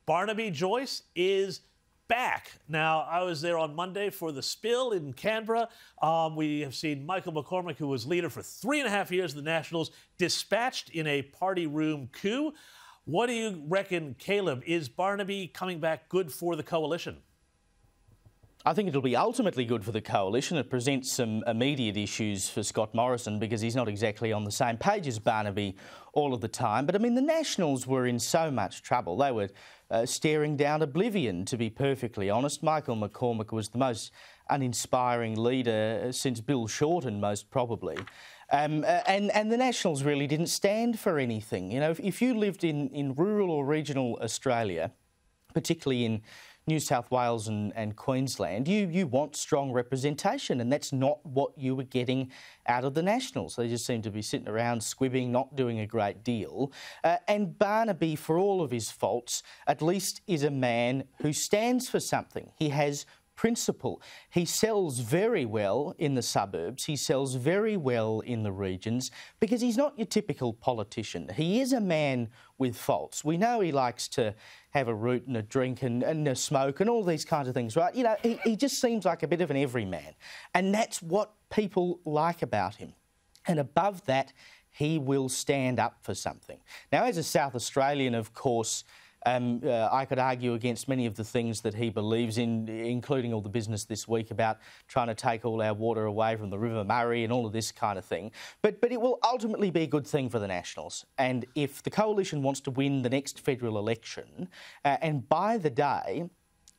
Barnaby Joyce is back. Now, I was there on Monday for the spill in Canberra. We have seen Michael McCormack, who was leader for 3.5 years of the Nationals, dispatched in a party room coup. What do you reckon, Caleb? Is Barnaby coming back good for the coalition? I think it'll be ultimately good for the coalition. It presents some immediate issues for Scott Morrison because he's not exactly on the same page as Barnaby all of the time. But, I mean, the Nationals were in so much trouble. They were staring down oblivion, to be perfectly honest. Michael McCormack was the most uninspiring leader since Bill Shorten, most probably. And the Nationals really didn't stand for anything. You know, if you lived in rural or regional Australia, particularly in New South Wales and Queensland, you want strong representation, and that's not what you were getting out of the Nationals. They just seem to be sitting around squibbing, not doing a great deal. And Barnaby, for all of his faults, at least is a man who stands for something. He has principle. He sells very well in the suburbs. He sells very well in the regions because he's not your typical politician. He is a man with faults. We know he likes to have a root and a drink and a smoke and all these kinds of things, right? You know, he just seems like a bit of an everyman. And that's what people like about him. And above that, he will stand up for something. Now, as a South Australian, of course, I could argue against many of the things that he believes in, including all the business this week about trying to take all our water away from the River Murray and all of this kind of thing. But it will ultimately be a good thing for the Nationals. And if the coalition wants to win the next federal election, and by the day,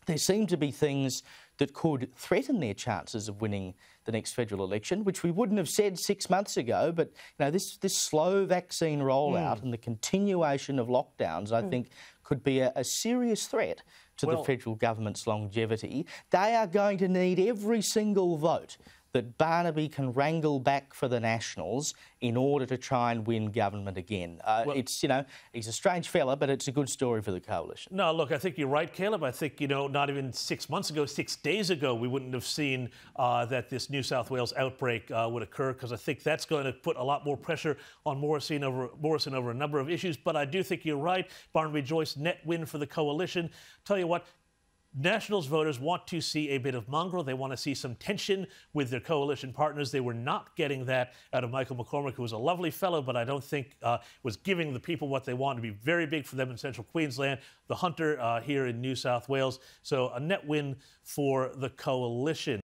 there seem to be things that could threaten their chances of winning the next federal election, which we wouldn't have said 6 months ago. But you know, this slow vaccine rollout and the continuation of lockdowns, I think, could be a serious threat to the federal government's longevity. They are going to need every single vote that Barnaby can wrangle back for the Nationals in order to try and win government again. It's, you know, he's a strange fella, but it's a good story for the coalition. No, look, I think you're right, Caleb. I think, you know, not even 6 months ago, 6 days ago, we wouldn't have seen that this New South Wales outbreak would occur, because I think that's going to put a lot more pressure on Morrison over a number of issues. But I do think you're right. Barnaby Joyce, net win for the coalition. Tell you what, Nationals voters want to see a bit of mongrel. They want to see some tension with their coalition partners. They were not getting that out of Michael McCormack, who was a lovely fellow, but I don't think was giving the people what they want. To be very big for them in central Queensland, the Hunter here in New South Wales. So a net win for the coalition.